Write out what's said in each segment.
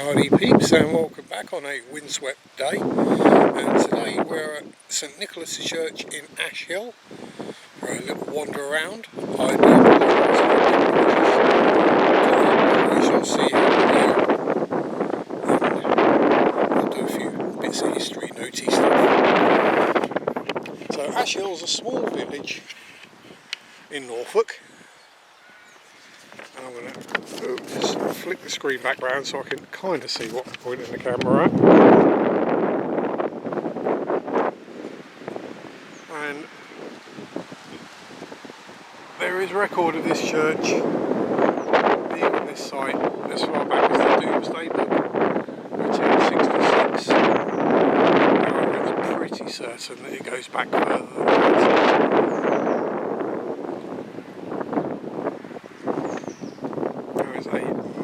Howdy peeps, and welcome back on a windswept day. And today we're at St Nicholas's Church in Ashill for a little wander around. I do we shall see how we go, and we'll do a few bits of history, notey stuff. So Ashill's a small village in Norfolk. And I'm going to just flick the screen back round so I can kind of see what I'm pointing the camera at. And there is record of this church being on this site as far back as the Domesday Book, 1066. However, it's pretty certain that it goes back further than that.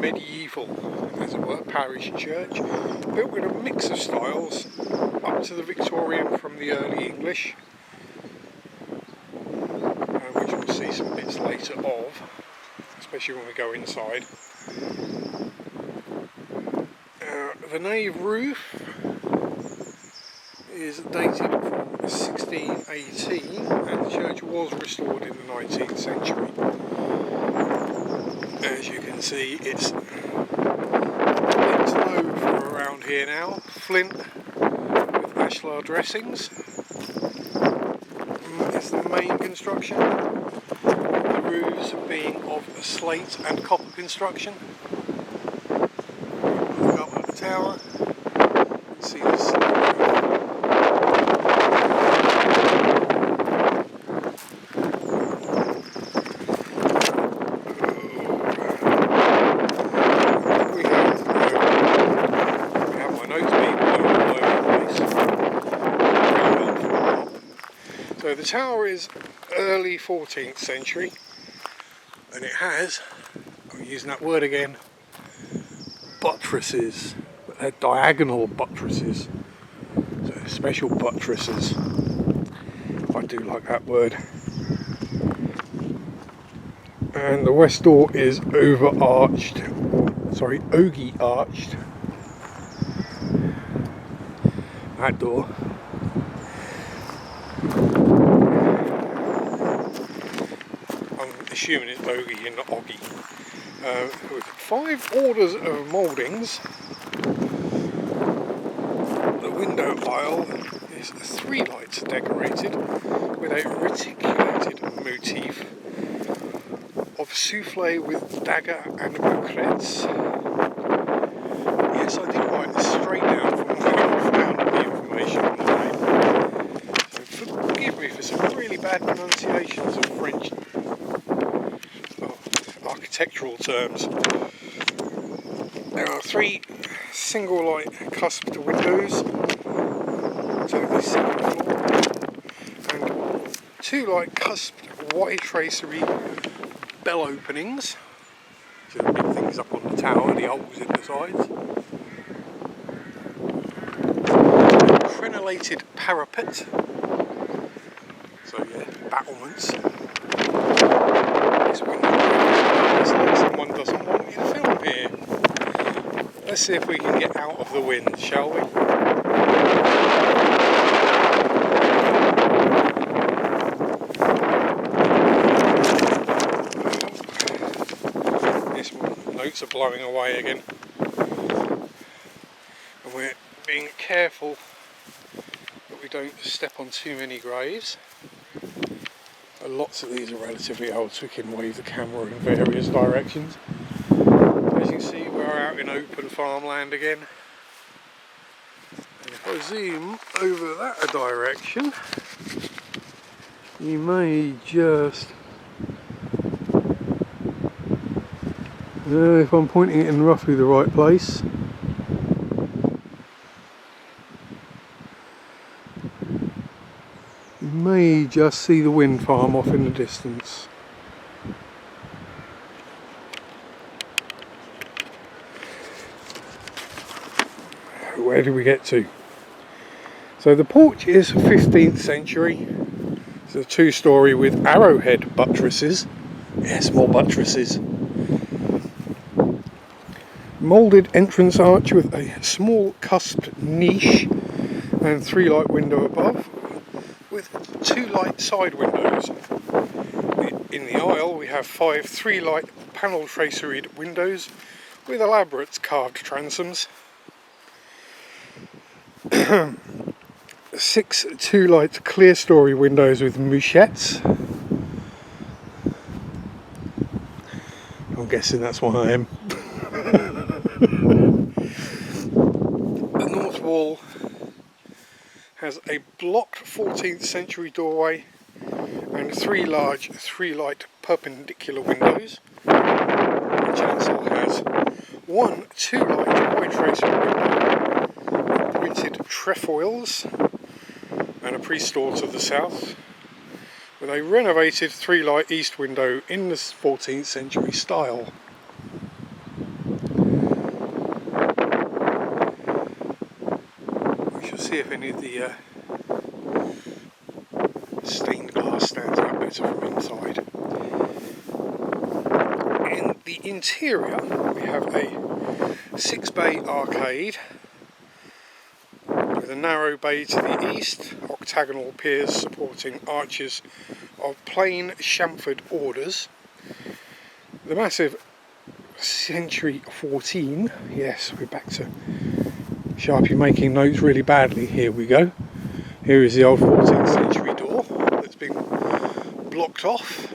Medieval, as it were, parish church, built with a mix of styles, up to the Victorian from the early English, which we'll see some bits later of, especially when we go inside. The nave roof is dated from 1618, and the church was restored in the 19th century. As you can see, it's a bit low from around here now. Flint with ashlar dressings. It's the main construction. The roofs being of slate and copper construction. Look up at the tower. See the slate roof. So the tower is early 14th century, and it has, I'm using that word again, buttresses, but they're diagonal buttresses, so special buttresses. I do like that word. And the west door is ogee arched. That door. Assuming it's bogey and not oggy. With 5 orders of mouldings. The window aisle is 3 lights decorated with a reticulated motif of souffle with dagger and bouclettes. Yes, I did write this straight down from where I found the information online. So forgive me for some really bad pronunciations of French architectural terms. There are 3 single light cusped windows to the second floor, and 2 light cusped white tracery bell openings to the big things up on the tower, the holes in the sides. Crenellated parapet, so yeah, battlements. This window is like someone doesn't want me to film here. Let's see if we can get out of the wind, shall we? Yes, notes are blowing away again. And we're being careful that we don't step on too many graves. Lots of these are relatively old, so we can wave the camera in various directions. As you can see, we're out in open farmland again. And if I zoom over that direction, you may just... if I'm pointing it in roughly the right place. You may just see the wind farm off in the distance. Where do we get to? So the porch is 15th century. It's a 2-storey with arrowhead buttresses. Yes, more buttresses. Moulded entrance arch with a small cusped niche and 3 light window above, with 2 light side windows. In the aisle we have 5 3 light panel traceried windows with elaborate carved transoms, 6 2 light clear story windows with mouchettes. I'm guessing that's one I am. The north wall has a blocked 14th century doorway and 3 large 3 light perpendicular windows. The chancel has 1 2 light wide tracery window with pointed trefoils and a priest door to the south, with a renovated 3 light east window in the 14th century style. We shall see if any of the stained glass stands out better from inside. In the interior we have a 6 bay arcade with a narrow bay to the east, octagonal piers supporting arches of plain chamfered orders. The massive century 14, yes, we're back to Sharpie making notes really badly, here we go. Here is the old 14th century door that's been blocked off.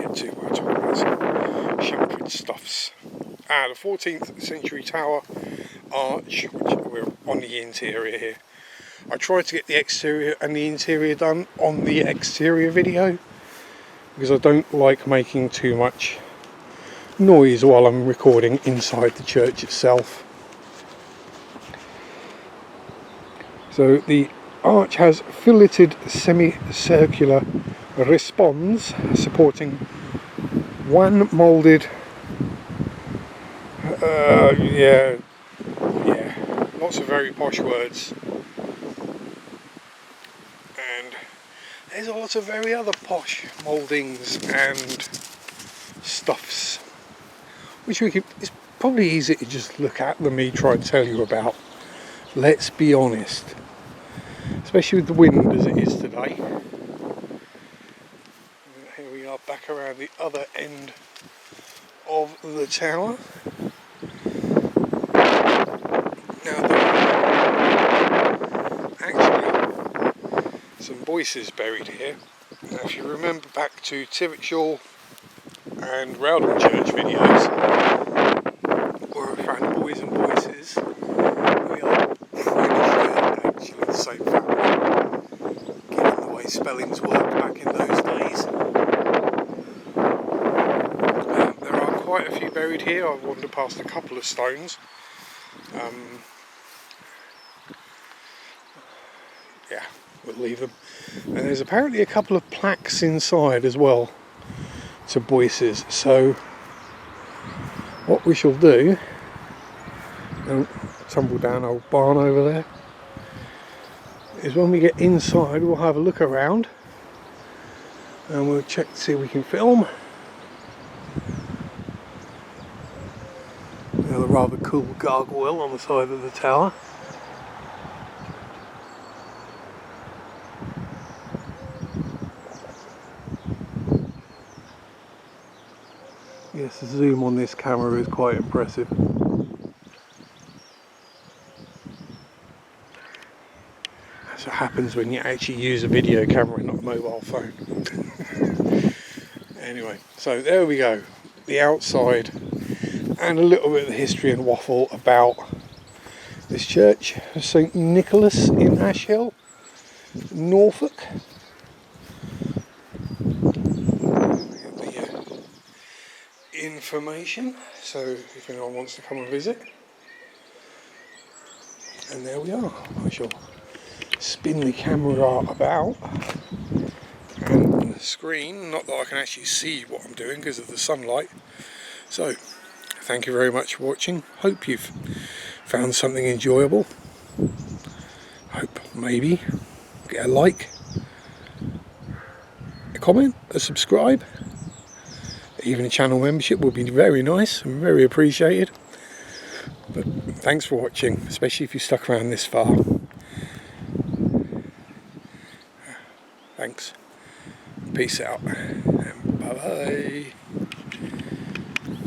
Entranceway. Stuffs. The 14th century tower arch, which we're on the interior here. I tried to get the exterior and the interior done on the exterior video because I don't like making too much noise while I'm recording inside the church itself. So the arch has filleted semicircular responds supporting 1 moulded lots of very posh words, and there's a lot of very other posh mouldings and stuffs which it's probably easy to just look at than me try to tell you about, let's be honest, especially with the wind as it is today. Here we are back around the other end of the tower. Now there are actually some Boyces buried here. Now if you remember back to Ashill and Rowden Church videos, where I found boys and Boyces, we are pretty sure actually the same family, given the way spellings worked back in those days. There are quite a few buried here. I've wandered past a couple of stones. Yeah, we'll leave them. And there's apparently a couple of plaques inside as well to Boyces. So what we shall do, and tumble down old barn over there, is when we get inside we'll have a look around and we'll check to see if we can film. Another rather cool gargoyle on the side of the tower. Yes, the zoom on this camera is quite impressive. That's what happens when you actually use a video camera and not a mobile phone. Anyway, so there we go. The outside and a little bit of the history and waffle about this church, St. Nicholas in Ashill, Norfolk. Information, so if anyone wants to come and visit. And there we are. I shall spin the camera about and the screen, not that I can actually see what I'm doing because of the sunlight. So thank you very much for watching. Hope you've found something enjoyable. Hope maybe get a like, a comment, a subscribe, even a channel membership would be very nice and very appreciated. But thanks for watching, especially if you stuck around this far. Thanks. Peace out. And bye bye.